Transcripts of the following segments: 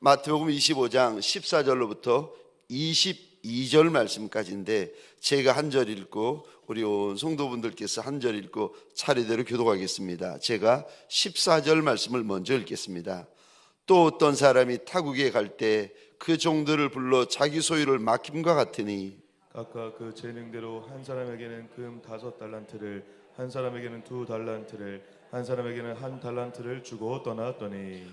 마태복음 25장 14절로부터 22절 말씀까지인데 제가 한 절 읽고 우리 온 성도분들께서 한 절 읽고 차례대로 교독하겠습니다. 제가 14절 말씀을 먼저 읽겠습니다. 또 어떤 사람이 타국에 갈 때 그 종들을 불러 자기 소유를 맡김과 같으니 각각 그 재능대로 한 사람에게는 금 5달란트를, 한 사람에게는 2달란트를, 한 사람에게는 1달란트를 주고 떠났더니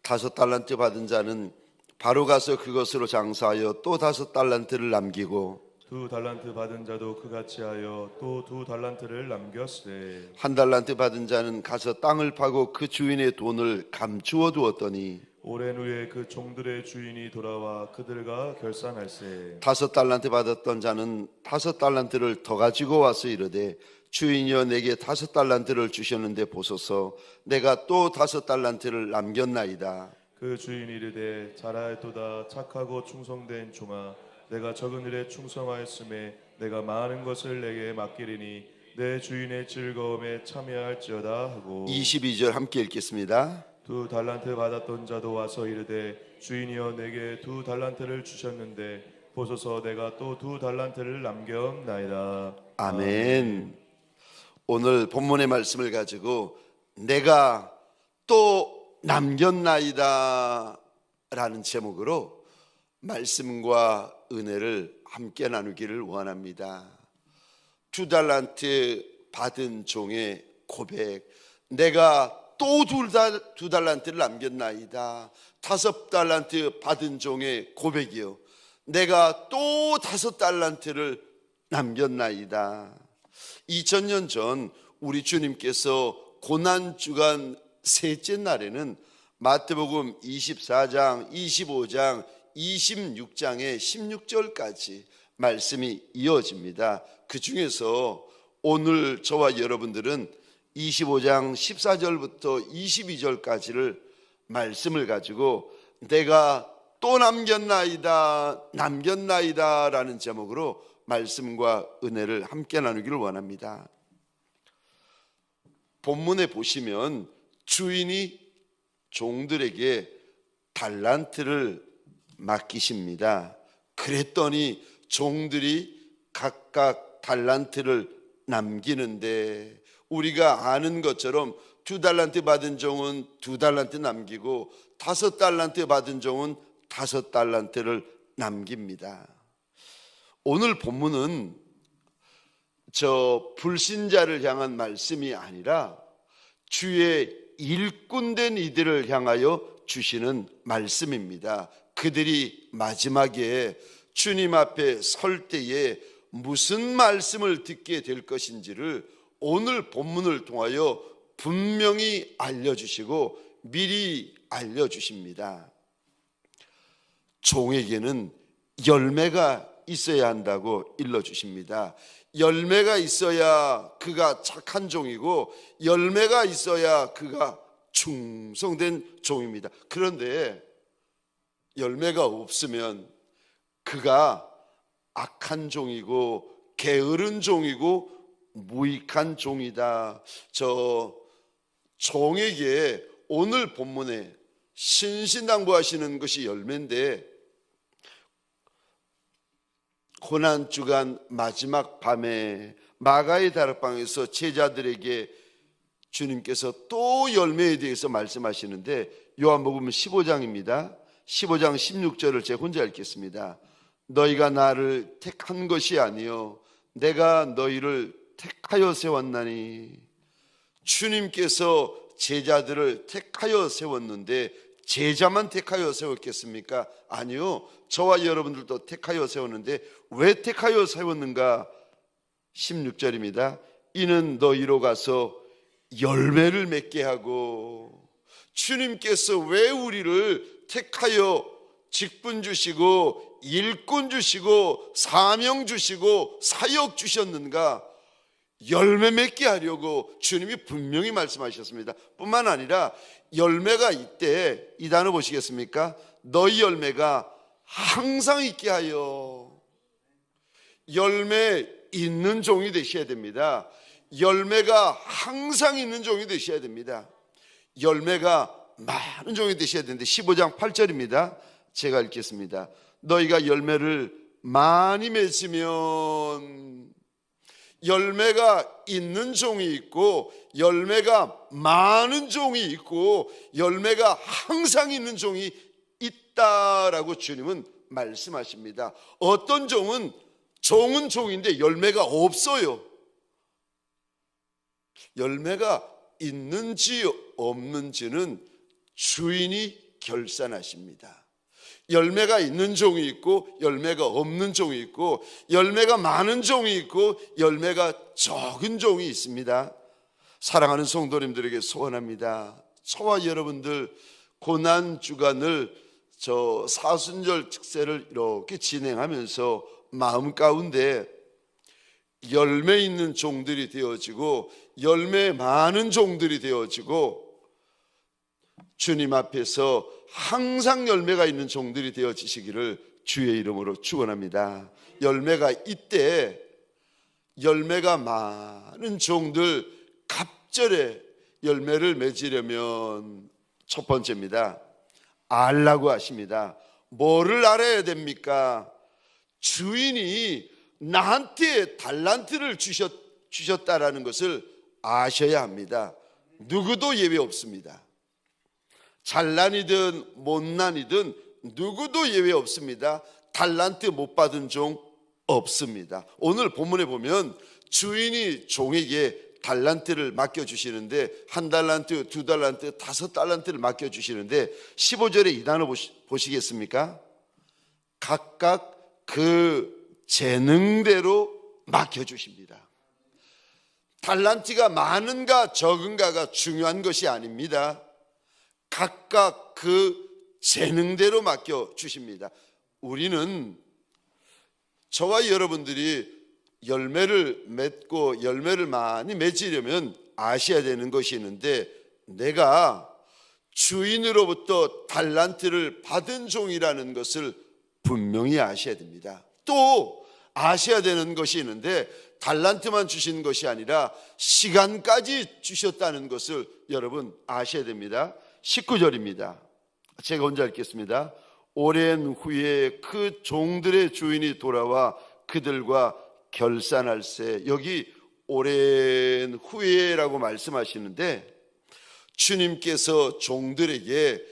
5달란트 받은 자는 바로 가서 그것으로 장사하여 또 5달란트를 남기고 2달란트 받은 자도 그같이 하여 또 2달란트를 남겼으되 1달란트 받은 자는 가서 땅을 파고 그 주인의 돈을 감추어 두었더니 오랜 후에 그 종들의 주인이 돌아와 그들과 결산할세 5달란트 받았던 자는 5달란트를 더 가지고 와서 이르되 주인이여 내게 5달란트를 주셨는데 보소서 내가 또 5달란트를 남겼나이다. 그 주인이 이르되 잘하였도다 착하고 충성된 종아 내가 적은 일에 충성하였음에 내가 많은 것을 내게 맡기리니 내 주인의 즐거움에 참여할지어다 하고 22절 함께 읽겠습니다. 2달란트 받았던 자도 와서 이르되 주인이여 내게 2달란트를 주셨는데 보소서 내가 또 2달란트를 남겼나이다. 아멘. 오늘 본문의 말씀을 가지고 내가 또 남겼나이다 라는 제목으로 말씀과 은혜를 함께 나누기를 원합니다. 2달란트 받은 종의 고백, 내가 또 2달란트를 남겼나이다. 5달란트 받은 종의 고백이요, 내가 또 5달란트를 남겼나이다. 2000년 전 우리 주님께서 고난주간 셋째 날에는 마태복음 24장, 25장, 26장의 16절까지 말씀이 이어집니다. 그 중에서 오늘 저와 여러분들은 25장 14절부터 22절까지를 말씀을 가지고 내가 또 남겼나이다 라는 제목으로 말씀과 은혜를 함께 나누기를 원합니다. 본문에 보시면 주인이 종들에게 달란트를 맡기십니다. 그랬더니 종들이 각각 달란트를 남기는데 우리가 아는 것처럼 2달란트 받은 종은 2달란트 남기고 5달란트 받은 종은 5달란트를 남깁니다. 오늘 본문은 저 불신자를 향한 말씀이 아니라 주의 일꾼된 이들을 향하여 주시는 말씀입니다. 그들이 마지막에 주님 앞에 설 때에 무슨 말씀을 듣게 될 것인지를 오늘 본문을 통하여 분명히 알려주시고 미리 알려주십니다. 종에게는 열매가 있어야 한다고 일러주십니다. 열매가 있어야 그가 착한 종이고 열매가 있어야 그가 충성된 종입니다. 그런데 열매가 없으면 그가 악한 종이고 게으른 종이고 무익한 종이다. 저 종에게 오늘 본문에 신신당부하시는 것이 열매인데 고난주간 마지막 밤에 마가의 다락방에서 제자들에게 주님께서 또 열매에 대해서 말씀하시는데 요한복음 15장입니다. 15장 16절을 제가 혼자 읽겠습니다. 너희가 나를 택한 것이 아니요 내가 너희를 택하여 세웠나니. 주님께서 제자들을 택하여 세웠는데 제자만 택하여 세웠겠습니까? 아니요, 저와 여러분들도 택하여 세웠는데 왜 택하여 세웠는가? 16절입니다. 이는 너희로 가서 열매를 맺게 하고. 주님께서 왜 우리를 택하여 직분 주시고 일꾼 주시고 사명 주시고 사역 주셨는가? 열매 맺게 하려고 주님이 분명히 말씀하셨습니다. 뿐만 아니라 열매가 있대. 이 단어 보시겠습니까? 너희 열매가 항상 있게 하여. 열매 있는 종이 되셔야 됩니다. 열매가 항상 있는 종이 되셔야 됩니다. 열매가 많은 종이 되셔야 되는데 15장 8절입니다. 제가 읽겠습니다. 너희가 열매를 많이 맺으면, 열매가 있는 종이 있고 열매가 많은 종이 있고 열매가 항상 있는 종이 있다라고 주님은 말씀하십니다. 어떤 종은 종인데 열매가 없어요. 열매가 있는지 없는지는 주인이 결산하십니다. 열매가 있는 종이 있고 열매가 없는 종이 있고 열매가 많은 종이 있고 열매가 적은 종이 있습니다. 사랑하는 성도님들에게 소원합니다. 저와 여러분들 고난 주간을 사순절 특세를 이렇게 진행하면서 마음 가운데 열매 있는 종들이 되어지고 열매 많은 종들이 되어지고 주님 앞에서 항상 열매가 있는 종들이 되어지시기를 주의 이름으로 축원합니다. 열매가 있대, 열매가 많은 종들 갑절에 열매를 맺으려면 첫 번째입니다. 알라고 하십니다. 뭐를 알아야 됩니까? 주인이 나한테 달란트를 주셨다라는 것을 아셔야 합니다. 누구도 예외 없습니다. 잘난이든 못난이든 누구도 예외 없습니다. 달란트 못 받은 종 없습니다. 오늘 본문에 보면 주인이 종에게 달란트를 맡겨주시는데 1달란트, 2달란트, 5달란트를 맡겨주시는데 15절에 이 단어 보시겠습니까? 각각 그 재능대로 맡겨주십니다. 달란트가 많은가 적은가가 중요한 것이 아닙니다. 각각 그 재능대로 맡겨주십니다. 우리는, 저와 여러분들이 열매를 맺고 열매를 많이 맺으려면 아셔야 되는 것이 있는데, 내가 주인으로부터 달란트를 받은 종이라는 것을 분명히 아셔야 됩니다. 또 아셔야 되는 것이 있는데, 달란트만 주신 것이 아니라 시간까지 주셨다는 것을 여러분 아셔야 됩니다. 19절입니다. 제가 혼자 읽겠습니다. 오랜 후에 그 종들의 주인이 돌아와 그들과 결산할세. 여기 오랜 후에라고 말씀하시는데, 주님께서 종들에게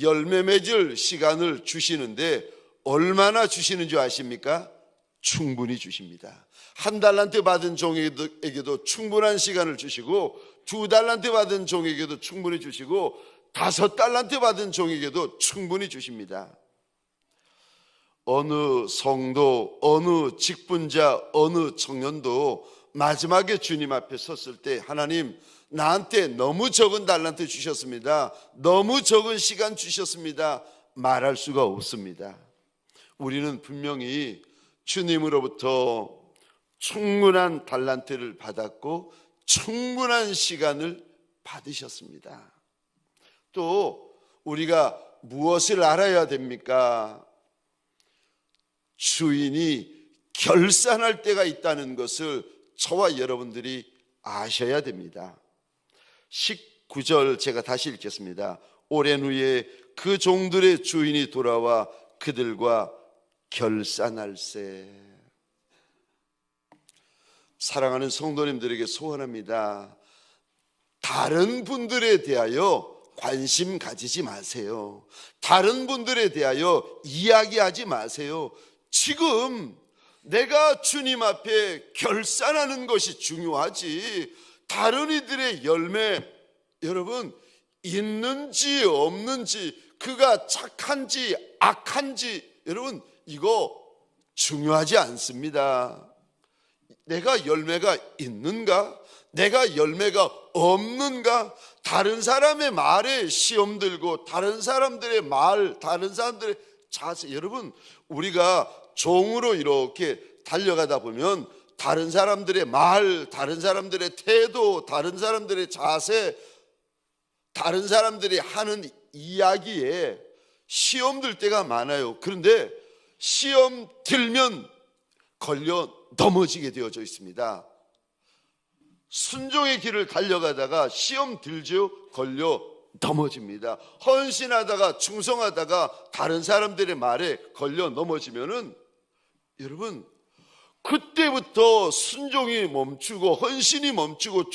열매 맺을 시간을 주시는데 얼마나 주시는 줄 아십니까? 충분히 주십니다. 1달란트 받은 종에게도 충분한 시간을 주시고, 2달란트 받은 종에게도 충분히 주시고, 5달란트 받은 종에게도 충분히 주십니다. 어느 성도, 어느 직분자, 어느 청년도 마지막에 주님 앞에 섰을 때, 하나님, 나한테 너무 적은 달란트 주셨습니다, 너무 적은 시간 주셨습니다, 말할 수가 없습니다. 우리는 분명히 주님으로부터 충분한 달란트를 받았고 충분한 시간을 받으셨습니다. 또 우리가 무엇을 알아야 됩니까? 주인이 결산할 때가 있다는 것을 저와 여러분들이 아셔야 됩니다. 19절 제가 다시 읽겠습니다. 오랜 후에 그 종들의 주인이 돌아와 그들과 결산할세. 사랑하는 성도님들에게 소원합니다. 다른 분들에 대하여 관심 가지지 마세요. 다른 분들에 대하여 이야기하지 마세요. 지금 내가 주님 앞에 결산하는 것이 중요하지, 다른 이들의 열매, 여러분, 있는지 없는지, 그가 착한지 악한지, 여러분, 이거 중요하지 않습니다. 내가 열매가 있는가? 내가 열매가 없는가? 다른 사람의 말에 시험 들고 다른 사람들의 말, 다른 사람들의 자세, 여러분, 우리가 종으로 이렇게 달려가다 보면 다른 사람들의 말, 다른 사람들의 태도, 다른 사람들의 자세, 다른 사람들이 하는 이야기에 시험 들 때가 많아요. 그런데 시험 들면 걸려 넘어지게 되어져 있습니다. 순종의 길을 달려가다가 시험 들죠, 걸려 넘어집니다. 헌신하다가 충성하다가 다른 사람들의 말에 걸려 넘어지면은 여러분 그때부터 순종이 멈추고 헌신이 멈추고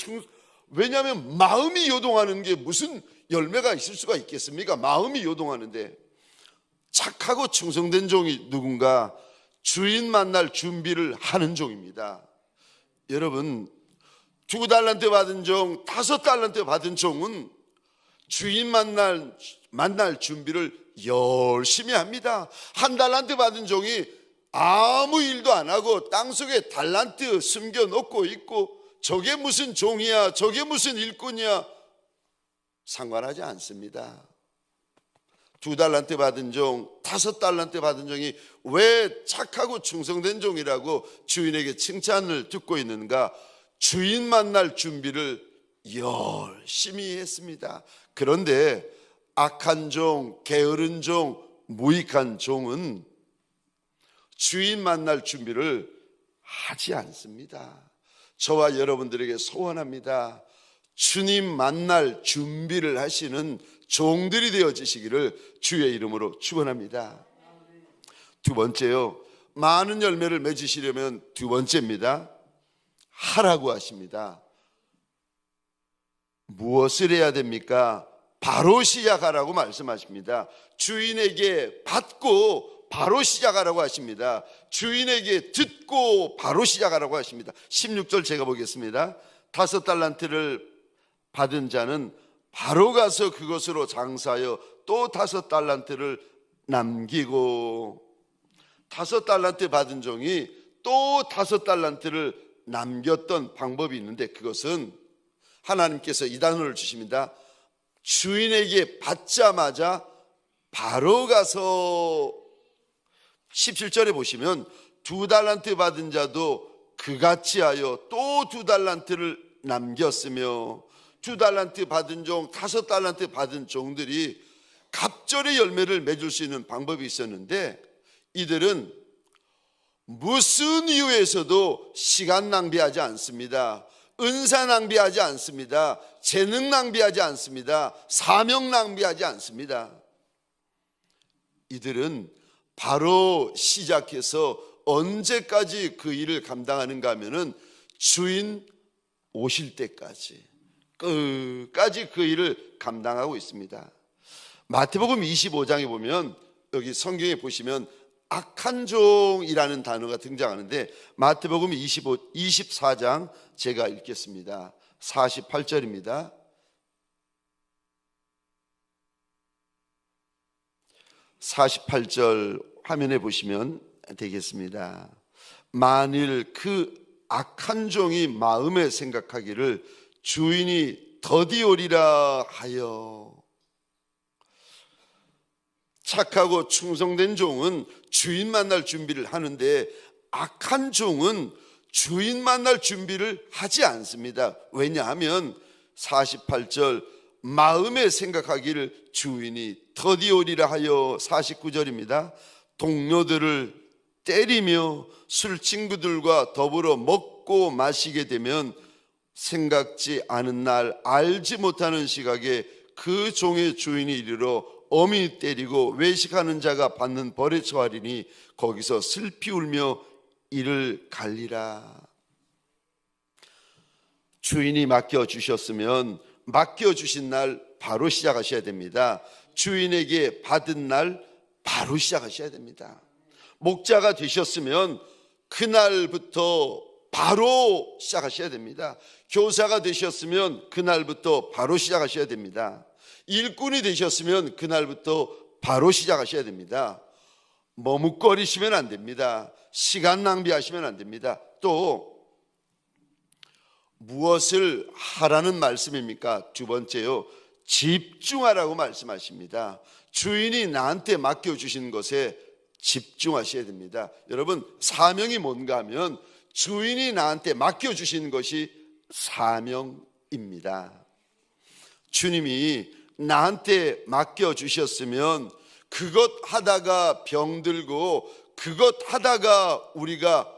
왜냐하면 마음이 요동하는 게 무슨 열매가 있을 수가 있겠습니까? 마음이 요동하는데. 착하고 충성된 종이 누군가? 주인 만날 준비를 하는 종입니다. 여러분 2달란트 받은 종, 5달란트 받은 종은 주인 만날 준비를 열심히 합니다. 1달란트 받은 종이 아무 일도 안 하고 땅속에 달란트 숨겨놓고 있고 저게 무슨 종이야, 저게 무슨 일꾼이야 상관하지 않습니다. 2달란트 받은 종, 5달란트 받은 종이 왜 착하고 충성된 종이라고 주인에게 칭찬을 듣고 있는가? 주인 만날 준비를 열심히 했습니다. 그런데 악한 종, 게으른 종, 무익한 종은 주인 만날 준비를 하지 않습니다. 저와 여러분들에게 소원합니다. 주님 만날 준비를 하시는 종들이 되어지시기를 주의 이름으로 축원합니다. 두 번째요, 많은 열매를 맺으시려면 두 번째입니다. 하라고 하십니다. 무엇을 해야 됩니까? 바로 시작하라고 말씀하십니다. 주인에게 받고 바로 시작하라고 하십니다. 주인에게 듣고 바로 시작하라고 하십니다. 16절 제가 보겠습니다. 5달란트를 받은 자는 바로 가서 그것으로 장사하여 또 5달란트를 남기고, 5달란트 받은 종이 또 5달란트를 남겼던 방법이 있는데 그것은 하나님께서 이 단어를 주십니다. 주인에게 받자마자 바로 가서, 17절에 보시면 2달란트 받은 자도 그같이 하여 또 2달란트를 남겼으며, 2달란트 받은 종, 5달란트 받은 종들이 갑절의 열매를 맺을 수 있는 방법이 있었는데 이들은 무슨 이유에서도 시간 낭비하지 않습니다. 은사 낭비하지 않습니다. 재능 낭비하지 않습니다. 사명 낭비하지 않습니다. 이들은 바로 시작해서 언제까지 그 일을 감당하는가 하면은 주인 오실 때까지 끝까지 그 일을 감당하고 있습니다. 마태복음 25장에 보면, 여기 성경에 보시면 악한 종이라는 단어가 등장하는데 마태복음 24장 제가 읽겠습니다. 48절입니다. 48절 화면에 보시면 되겠습니다. 만일 그 악한 종이 마음에 생각하기를 주인이 더디오리라 하여. 착하고 충성된 종은 주인 만날 준비를 하는데 악한 종은 주인 만날 준비를 하지 않습니다. 왜냐하면 48절 마음에 생각하기를 주인이 더디오리라 하여. 49절입니다. 동료들을 때리며 술 친구들과 더불어 먹고 마시게 되면 생각지 않은 날 알지 못하는 시각에 그 종의 주인이 이르러 엄히 때리고 외식하는 자가 받는 벌에 처하리니 거기서 슬피 울며 이를 갈리라. 주인이 맡겨주셨으면 맡겨주신 날 바로 시작하셔야 됩니다. 주인에게 받은 날 바로 시작하셔야 됩니다. 목자가 되셨으면 그날부터 바로 시작하셔야 됩니다. 교사가 되셨으면 그날부터 바로 시작하셔야 됩니다. 일꾼이 되셨으면 그날부터 바로 시작하셔야 됩니다. 머뭇거리시면 안 됩니다. 시간 낭비하시면 안 됩니다. 또 무엇을 하라는 말씀입니까? 두 번째요, 집중하라고 말씀하십니다. 주인이 나한테 맡겨주신 것에 집중하셔야 됩니다. 여러분, 사명이 뭔가 하면 주인이 나한테 맡겨주신 것이 사명입니다. 주님이 나한테 맡겨주셨으면 그것 하다가 병들고 그것 하다가 우리가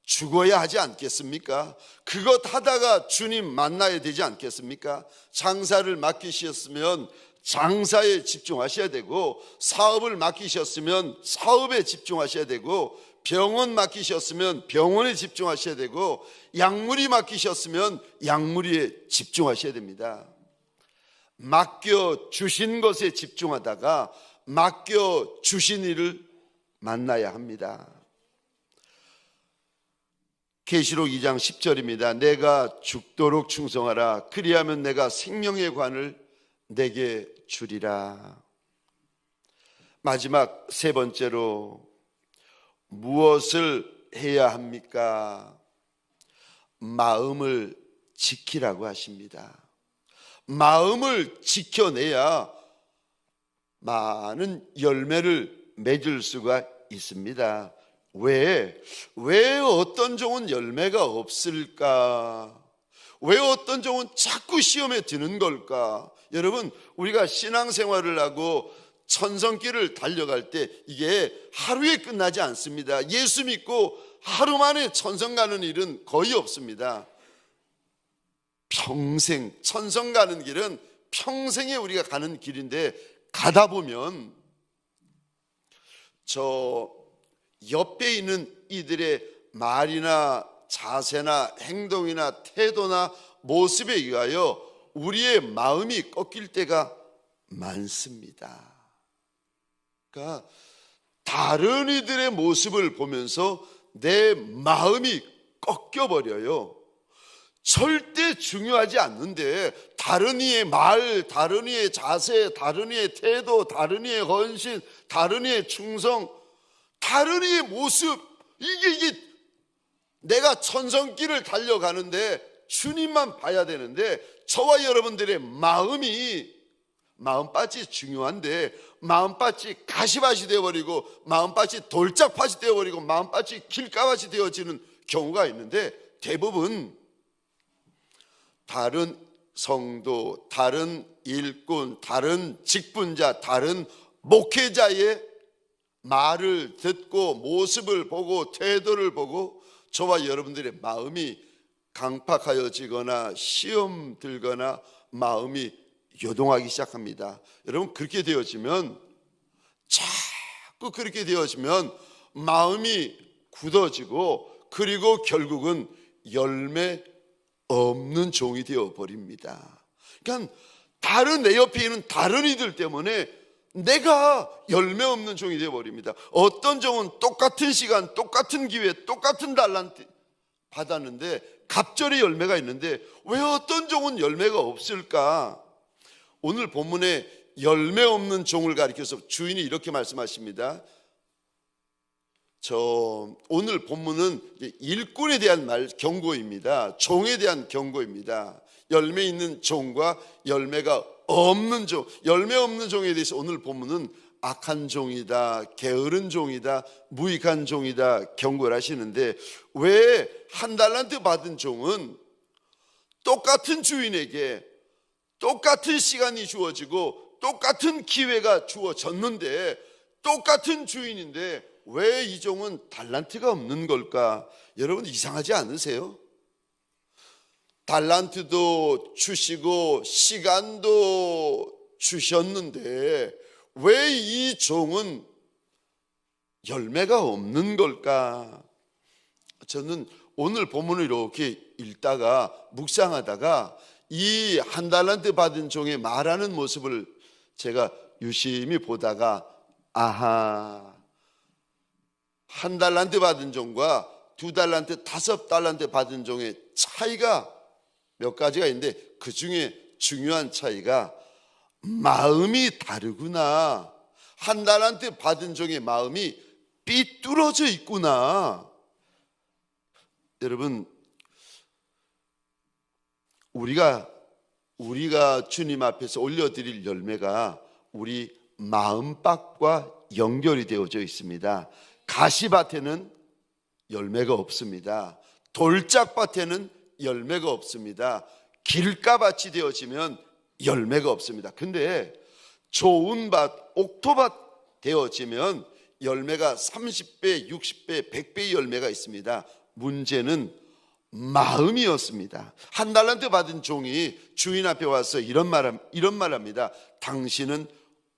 죽어야 하지 않겠습니까? 그것 하다가 주님 만나야 되지 않겠습니까? 장사를 맡기셨으면 장사에 집중하셔야 되고, 사업을 맡기셨으면 사업에 집중하셔야 되고, 병원 맡기셨으면 병원에 집중하셔야 되고, 약물이 맡기셨으면 약물에 집중하셔야 됩니다. 맡겨주신 것에 집중하다가 맡겨주신 이를 만나야 합니다. 계시록 2장 10절입니다. 내가 죽도록 충성하라. 그리하면 내가 생명의 관을 내게 주리라. 마지막 세 번째로 무엇을 해야 합니까? 마음을 지키라고 하십니다. 마음을 지켜내야 많은 열매를 맺을 수가 있습니다. 왜 어떤 종은 열매가 없을까? 왜 어떤 종은 자꾸 시험에 드는 걸까? 여러분, 우리가 신앙생활을 하고 천성길을 달려갈 때 이게 하루에 끝나지 않습니다. 예수 믿고 하루 만에 천성 가는 일은 거의 없습니다. 평생, 천성 가는 길은 평생에 우리가 가는 길인데, 가다 보면 저 옆에 있는 이들의 말이나 자세나 행동이나 태도나 모습에 의하여 우리의 마음이 꺾일 때가 많습니다. 그러니까 다른 이들의 모습을 보면서 내 마음이 꺾여버려요. 절대 중요하지 않는데 다른 이의 말, 다른 이의 자세, 다른 이의 태도, 다른 이의 헌신, 다른 이의 충성, 다른 이의 모습, 이게 내가 천성길을 달려가는데 주님만 봐야 되는데, 저와 여러분들의 마음밭이 중요한데 마음밭이 가시밭이 되어버리고, 마음밭이 돌짝밭이 되어버리고, 마음밭이 길가밭이 되어지는 경우가 있는데, 대부분 다른 성도, 다른 일꾼, 다른 직분자, 다른 목회자의 말을 듣고 모습을 보고 태도를 보고 저와 여러분들의 마음이 강팍하여지거나 시험 들거나 마음이 요동하기 시작합니다. 여러분, 그렇게 되어지면, 자꾸 그렇게 되어지면 마음이 굳어지고, 그리고 결국은 열매 없는 종이 되어버립니다. 그러니까 다른 내 옆에 있는 다른 이들 때문에 내가 열매 없는 종이 되어버립니다. 어떤 종은 똑같은 시간, 똑같은 기회, 똑같은 달란트 받았는데 갑절의 열매가 있는데 왜 어떤 종은 열매가 없을까? 오늘 본문에 열매 없는 종을 가리켜서 주인이 이렇게 말씀하십니다. 오늘 본문은 일꾼에 대한 경고입니다. 종에 대한 경고입니다. 열매 있는 종과 열매가 없는 종, 열매 없는 종에 대해서 오늘 본문은 악한 종이다, 게으른 종이다, 무익한 종이다 경고를 하시는데, 왜 한 달란트 받은 종은 똑같은 주인에게 똑같은 시간이 주어지고 똑같은 기회가 주어졌는데, 똑같은 주인인데 왜 이 종은 달란트가 없는 걸까? 여러분, 이상하지 않으세요? 달란트도 주시고 시간도 주셨는데 왜 이 종은 열매가 없는 걸까? 저는 오늘 본문을 이렇게 읽다가 묵상하다가 이 한 달란트 받은 종의 말하는 모습을 제가 유심히 보다가, 아하, 한 달란트 받은 종과 두 달란트, 다섯 달란트 받은 종의 차이가 몇 가지가 있는데, 그 중에 중요한 차이가 마음이 다르구나. 한 달란트 받은 종의 마음이 삐뚤어져 있구나. 여러분, 우리가 주님 앞에서 올려드릴 열매가 우리 마음밭과 연결이 되어져 있습니다. 가시밭에는 열매가 없습니다. 돌짝밭에는 열매가 없습니다. 길가밭이 되어지면 열매가 없습니다. 근데 좋은 밭, 옥토밭 되어지면 열매가 30배, 60배, 100배의 열매가 있습니다. 문제는 마음이었습니다. 한 달란트 받은 종이 주인 앞에 와서 이런 말합니다. 당신은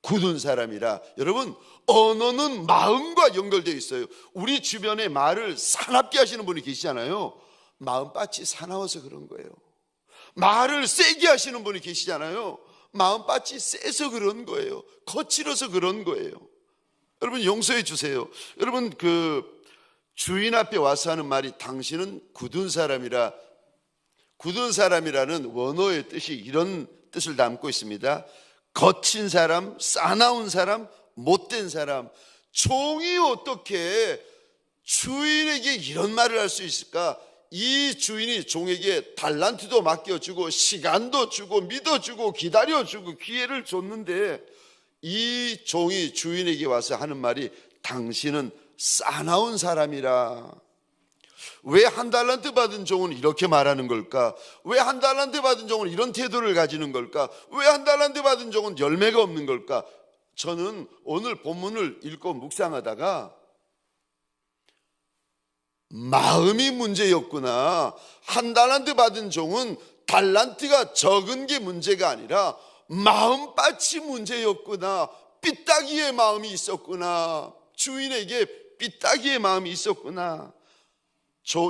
굳은 사람이라. 여러분, 언어는 마음과 연결되어 있어요. 우리 주변에 말을 사납게 하시는 분이 계시잖아요. 마음밭이 사나워서 그런 거예요. 말을 세게 하시는 분이 계시잖아요. 마음밭이 세서 그런 거예요. 거칠어서 그런 거예요. 여러분, 용서해 주세요. 여러분, 주인 앞에 와서 하는 말이 당신은 굳은 사람이라. 굳은 사람이라는 원어의 뜻이 이런 뜻을 담고 있습니다. 거친 사람, 싸나운 사람, 못된 사람. 종이 어떻게 주인에게 이런 말을 할 수 있을까? 이 주인이 종에게 달란트도 맡겨주고 시간도 주고 믿어주고 기다려주고 기회를 줬는데 이 종이 주인에게 와서 하는 말이 당신은 싸나운 사람이라. 왜 한 달란트 받은 종은 이렇게 말하는 걸까? 왜 한 달란트 받은 종은 이런 태도를 가지는 걸까? 왜 한 달란트 받은 종은 열매가 없는 걸까? 저는 오늘 본문을 읽고 묵상하다가 마음이 문제였구나. 한 달란트 받은 종은 달란트가 적은 게 문제가 아니라 마음밭이 문제였구나. 삐딱이의 마음이 있었구나. 주인에게 삐딱이의 마음이 있었구나.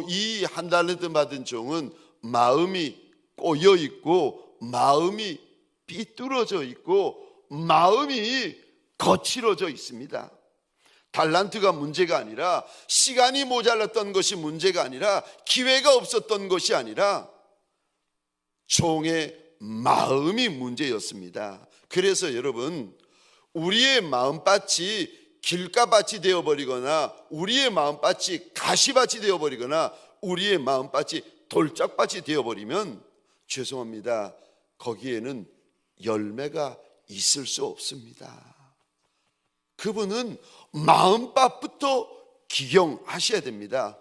이 한 달란트 받은 종은 마음이 꼬여 있고 마음이 삐뚤어져 있고 마음이 거칠어져 있습니다. 달란트가 문제가 아니라 시간이 모자랐던 것이 문제가 아니라 기회가 없었던 것이 아니라 종의 마음이 문제였습니다. 그래서 여러분, 우리의 마음밭이 길가밭이 되어버리거나 우리의 마음밭이 가시밭이 되어버리거나 우리의 마음밭이 돌짝밭이 되어버리면 죄송합니다, 거기에는 열매가 있을 수 없습니다. 그분은 마음밭부터 기경하셔야 됩니다.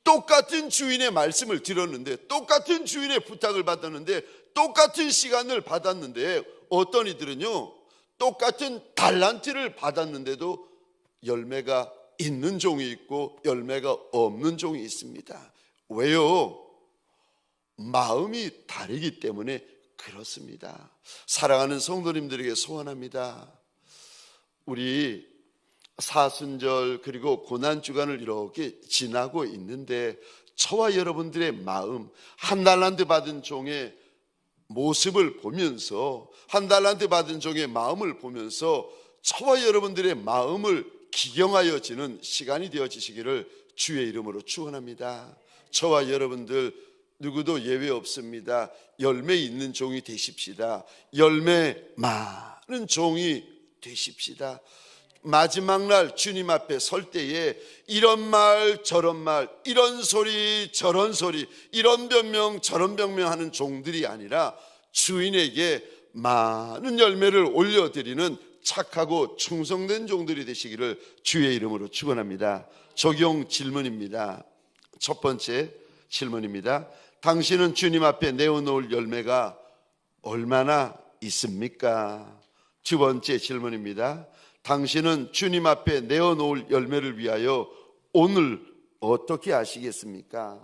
똑같은 주인의 말씀을 들었는데, 똑같은 주인의 부탁을 받았는데, 똑같은 시간을 받았는데, 어떤 이들은요 똑같은 달란트를 받았는데도 열매가 있는 종이 있고 열매가 없는 종이 있습니다. 왜요? 마음이 다르기 때문에 그렇습니다. 사랑하는 성도님들에게 소원합니다. 우리 사순절 그리고 고난주간을 이렇게 지나고 있는데 저와 여러분들의 마음, 한 달란트 받은 종의 모습을 보면서, 한 달란트 받은 종의 마음을 보면서 저와 여러분들의 마음을 기경하여지는 시간이 되어지시기를 주의 이름으로 축원합니다. 저와 여러분들 누구도 예외 없습니다. 열매 있는 종이 되십시다. 열매 많은 종이 되십시다. 마지막 날 주님 앞에 설 때에 이런 말 저런 말, 이런 소리 저런 소리, 이런 변명 저런 변명하는 종들이 아니라 주인에게 많은 열매를 올려드리는 착하고 충성된 종들이 되시기를 주의 이름으로 축원합니다. 적용 질문입니다. 첫 번째 질문입니다. 당신은 주님 앞에 내어놓을 열매가 얼마나 있습니까? 두 번째 질문입니다. 당신은 주님 앞에 내어놓을 열매를 위하여 오늘 어떻게 하시겠습니까?